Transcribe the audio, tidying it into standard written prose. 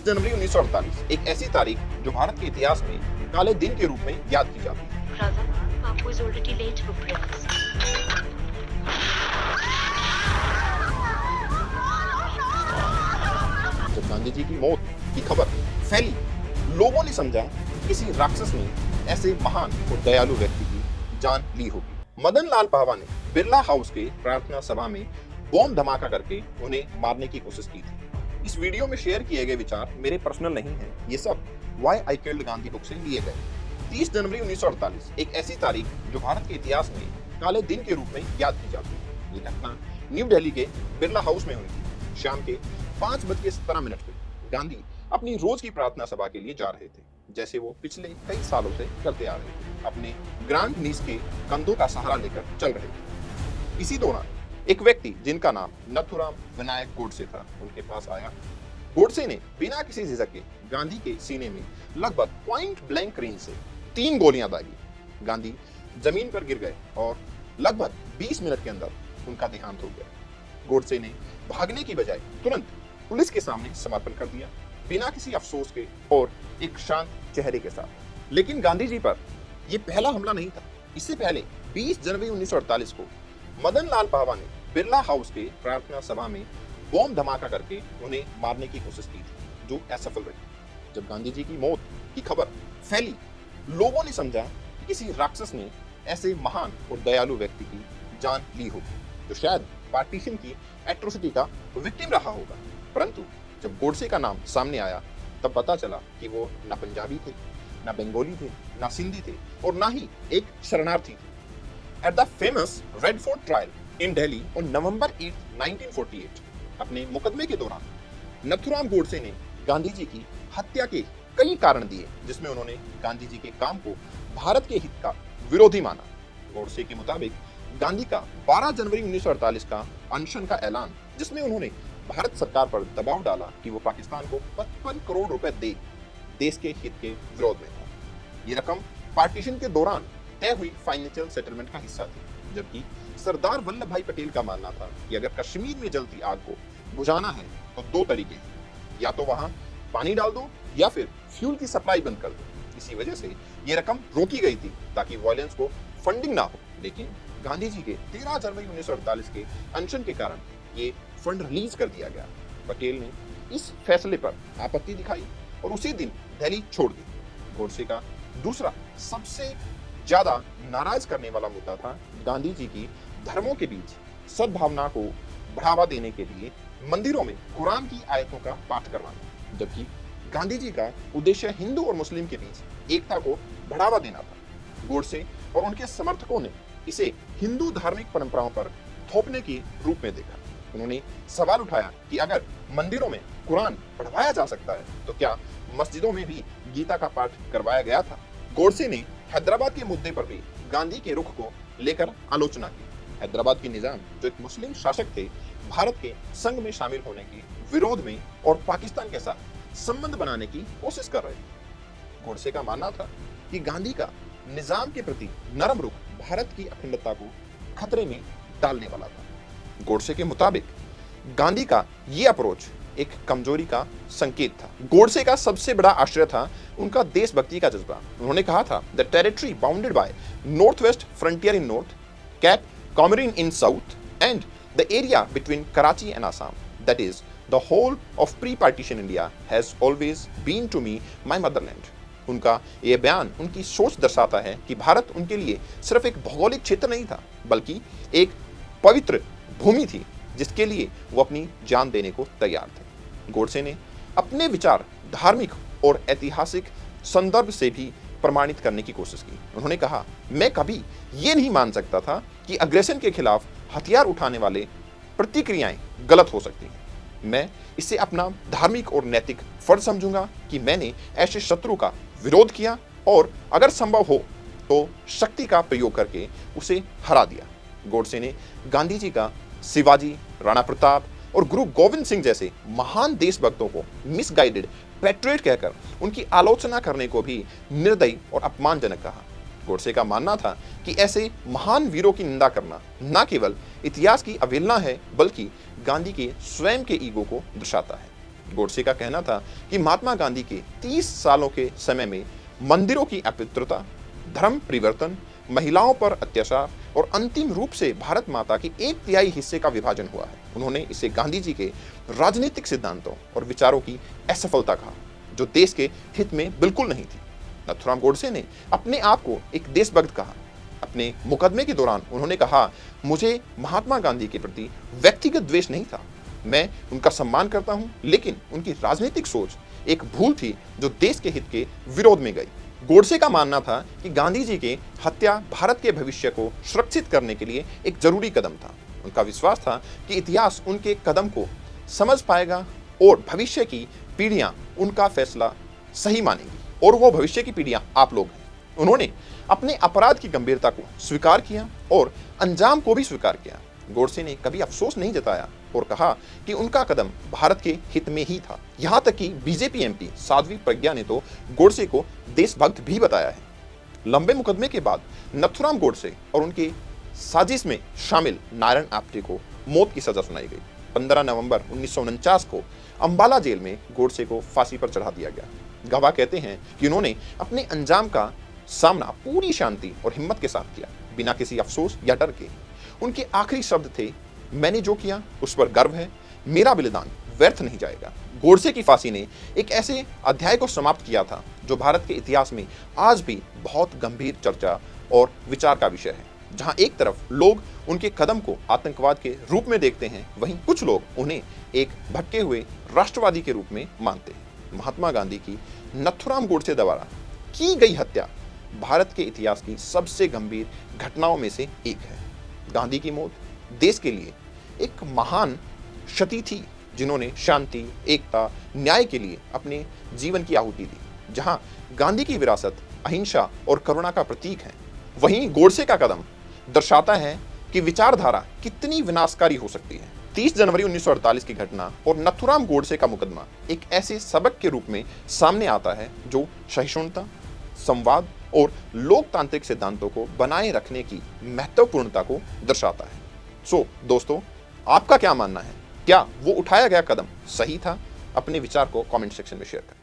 30 जनवरी 1948 एक ऐसी तारीख जो भारत के इतिहास में काले दिन के रूप में याद की जाती है। Brother, Papu is already late for breakfast. जब गांधी जी की मौत की खबर फैली, लोगों ने समझा किसी राक्षस ने ऐसे महान और दयालु व्यक्ति की जान ली होगी। मदन लाल पाहवा ने बिरला हाउस के प्रार्थना सभा में बॉम्ब धमाका करके उन्हें मारने की कोशिश की थी। इस वीडियो में शेयर किए गए विचार मेरे पर्सनल नहीं हैं, ये सब why I killed Gandhi book से लिए गए। 30 जनवरी 1948 एक ऐसी तारीख जो भारत के इतिहास में काले दिन के रूप में याद की जाती है। ये घटना न्यू दिल्ली के बिरला हाउस में हुई थी। शाम के 5:17 पे गांधी अपनी रोज की प्रार्थना सभा के लिए जा रहे थे, जैसे वो पिछले कई सालों से करते आ रहे थे। अपने ग्रांड नीस के कंधों का सहारा लेकर चल रहे थे। इसी दौरान एक व्यक्ति जिनका नाम नथुराम विनायक गोडसे था, उनके पास आया। गोडसे ने बिना किसी झिझक के गांधी के सीने में लगभग पॉइंट ब्लैंक रेंज से 3 गोलियां दागी। गांधी जमीन पर गिर गए और लगभग 20 मिनट के अंदर उनका देहांत हो गया। गोडसे ने भागने की बजाय तुरंत पुलिस के सामने समर्पण कर दिया, बिना किसी अफसोस के और एक शांत चेहरे के साथ। लेकिन गांधी जी पर यह पहला हमला नहीं था। इससे पहले 20 जनवरी 1948 को मदन लाल पाहवा ने बिरला हाउस के प्रार्थना सभा में बॉम्ब धमाका करके उन्हें मारने की कोशिश की थी, जो असफल रही। जब गांधी जी की मौत की खबर फैली, लोगों ने समझा कि किसी राक्षस ने ऐसे महान और दयालु व्यक्ति की जान ली होगी, जो शायद पार्टीशन की एट्रोसिटी का विक्टिम रहा होगा। परंतु जब गोडसे का नाम सामने आया, तब पता चला कि वो ना पंजाबी थे, ना बंगाली थे, ना सिंधी थे और ना ही एक शरणार्थी थे। At the famous Red Fort trial in Delhi on November 8, 1948, अपने मुकदमे के दौरान नथुराम गोडसे ने गांधी जी की हत्या के कई कारण दिए, जिसमें उन्होंने गांधी जी के काम को भारत के हित का विरोधी माना। गोडसे के मुताबिक गांधी का 12 जनवरी 1948 का अनशन का ऐलान, जिसमें उन्होंने भारत सरकार पर दबाव डाला कि वो पाकिस्तान को 55 करोड़ रुपए दे, देश के हित के विरोध में था। ये रकम पार्टीशन के दौरान तय हुई फाइनेंशियल सेटलमेंट का हिस्सा थी। जबकि सरदार वल्लभ भाई पटेल का मानना था कि अगर कश्मीर में जलती आग को बुझाना है तो 2 तरीके हैं, या तो वहां पानी डाल दो या फिर फ्यूल की सप्लाई बंद कर दो। इसी वजह से ये रकम रोकी गई थी ताकि वायलेंस को फंडिंग ना हो। लेकिन गांधी जी के 13 जनवरी 1948 के अनशन के कारण ये फंड रिलीज कर दिया गया। पटेल ने इस फैसले पर आपत्ति दिखाई और उसी दिन दिल्ली छोड़ दी। गोडसे का दूसरा सबसे ज्यादा नाराज करने वाला मुद्दा था गांधी जी की धर्मों के बीच सद्भावना को बढ़ावा देने के लिए मंदिरों में कुरान की आयतों का पाठ करवाना, जबकि गांधी जी का उद्देश्य हिंदू और मुस्लिम के बीच एकता को बढ़ावा देना था। गोडसे और उनके समर्थकों ने इसे हिंदू धार्मिक परंपराओं पर थोपने के रूप में देखा। उन्होंने सवाल उठाया कि अगर मंदिरों में कुरान पढ़वाया जा सकता है तो क्या मस्जिदों में भी गीता का पाठ करवाया गया था। गोडसे ने हैदराबाद के मुद्दे पर भी गांधी के रुख को लेकर आलोचना की। हैदराबाद के निजाम, जो एक मुस्लिम शासक थे, भारत के संघ में शामिल होने के विरोध में और पाकिस्तान के साथ संबंध बनाने की कोशिश कर रहे थे। गोडसे का मानना था कि गांधी का निजाम के प्रति नरम रुख भारत की अखंडता को खतरे में डालने वाला था। गोडसे के मुताबिक गांधी का ये अप्रोच एक कमजोरी का संकेत था। गोडसे का सबसे बड़ा आश्चर्य था उनका देशभक्ति का जज्बा। उन्होंने कहा था, the territory bounded by North West Frontier in north, Cape Comorin in south and the area between Karachi and Assam, that is the whole of pre partition India has always been to me my motherland. उनका यह बयान उनकी सोच दर्शाता है कि भारत उनके लिए सिर्फ एक भौगोलिक क्षेत्र नहीं था, बल्कि एक पवित्र भूमि थी जिसके लिए वो अपनी जान देने को तैयार थे। गोडसे ने अपने विचार धार्मिक और ऐतिहासिक संदर्भ से भी प्रमाणित करने की कोशिश की। उन्होंने कहा, मैं कभी ये नहीं मान सकता था कि अग्रेशन के खिलाफ हथियार उठाने वाले प्रतिक्रियाएं गलत हो सकती हैं। मैं इसे अपना धार्मिक और नैतिक फर्ज समझूंगा कि मैंने ऐसे शत्रु का विरोध किया और अगर संभव हो तो शक्ति का प्रयोग करके उसे हरा दिया। गोडसे ने गांधी जी का शिवाजी, राणा प्रताप और गुरु गोविंद सिंह जैसे महान देशभक्तों को मिसगाइडेड पैट्रियट कहकर उनकी आलोचना करने को भी निर्दयी और अपमानजनक कहा। गोडसे का मानना था कि ऐसे महान वीरों की निंदा करना न केवल इतिहास की अवहेलना है, बल्कि गांधी के स्वयं के ईगो को दर्शाता है। गोडसे का कहना था कि महात्मा गांधी के 30 सालों के समय में मंदिरों की अपवित्रता, धर्म परिवर्तन, महिलाओं पर अत्याचार और अंतिम रूप से भारत माता की 1/3 हिस्से का विभाजन हुआ है। उन्होंने इसे गांधी जी के राजनीतिक सिद्धांतों और विचारों की असफलता कहा, जो देश के हित में बिल्कुल नहीं थी। नथुराम गोडसे ने अपने आप को एक देशभक्त कहा। अपने मुकदमे के दौरान उन्होंने कहा, मुझे महात्मा गांधी के प्रति व्यक्तिगत द्वेष नहीं था, मैं उनका सम्मान करता हूं, लेकिन उनकी राजनीतिक सोच एक भूल थी जो देश के हित के विरोध में गई। गोडसे का मानना था कि गांधी जी की हत्या भारत के भविष्य को सुरक्षित करने के लिए एक जरूरी कदम था। उनका विश्वास था कि इतिहास उनके कदम को समझ पाएगा और भविष्य की पीढ़ियां उनका फैसला सही मानेंगी, और वो भविष्य की पीढ़ियां आप लोग हैं। उन्होंने अपने अपराध की गंभीरता को स्वीकार किया और अंजाम को भी स्वीकार किया। गोडसे ने कभी अफसोस नहीं जताया और कहा कि उनका कदम भारत के हित में ही था। यहाँ तक कि बीजेपी एमपी साध्वी प्रज्ञा ने तो गोडसे को देशभक्त भी बताया है। लंबे मुकदमे के बाद नथुराम गोडसे और उनके साजिश में शामिल नारायण आप्टे को मौत की सजा सुनाई गई। 15 नवंबर 1949 को अंबाला जेल में गोडसे को फांसी पर चढ़ा दिया गया। गवाह कहते हैं कि उन्होंने अपने अंजाम का सामना पूरी शांति और हिम्मत के साथ किया, बिना किसी अफसोस या डर के। उनके आखिरी शब्द थे, मैंने जो किया उस पर गर्व है, मेरा बलिदान व्यर्थ नहीं जाएगा। गोडसे की फांसी ने एक ऐसे अध्याय को समाप्त किया था जो भारत के इतिहास में आज भी बहुत गंभीर चर्चा और विचार का विषय है। जहां एक तरफ लोग उनके कदम को आतंकवाद के रूप में देखते हैं, वहीं कुछ लोग उन्हें एक भटके हुए राष्ट्रवादी के रूप में मानते हैं। महात्मा गांधी की नथुराम गोडसे द्वारा की गई हत्या भारत के इतिहास की सबसे गंभीर घटनाओं में से एक है। गांधी की मौत देश के लिए एक महान क्षति थी, जिन्होंने शांति, एकता, न्याय के लिए अपने जीवन की आहुति दी। जहां गांधी की विरासत अहिंसा और करुणा का प्रतीक है, वहीं गोडसे का कदम दर्शाता है कि विचारधारा कितनी विनाशकारी हो सकती है। 30 जनवरी 1948 की घटना और नथुराम गोडसे का मुकदमा एक ऐसे सबक के रूप में सामने आता है जो सहिष्णुता, संवाद और लोकतांत्रिक सिद्धांतों को बनाए रखने की महत्वपूर्णता को दर्शाता है। सो दोस्तों, आपका क्या मानना है? क्या वो उठाया गया कदम सही था? अपने विचार को कमेंट सेक्शन में शेयर करें।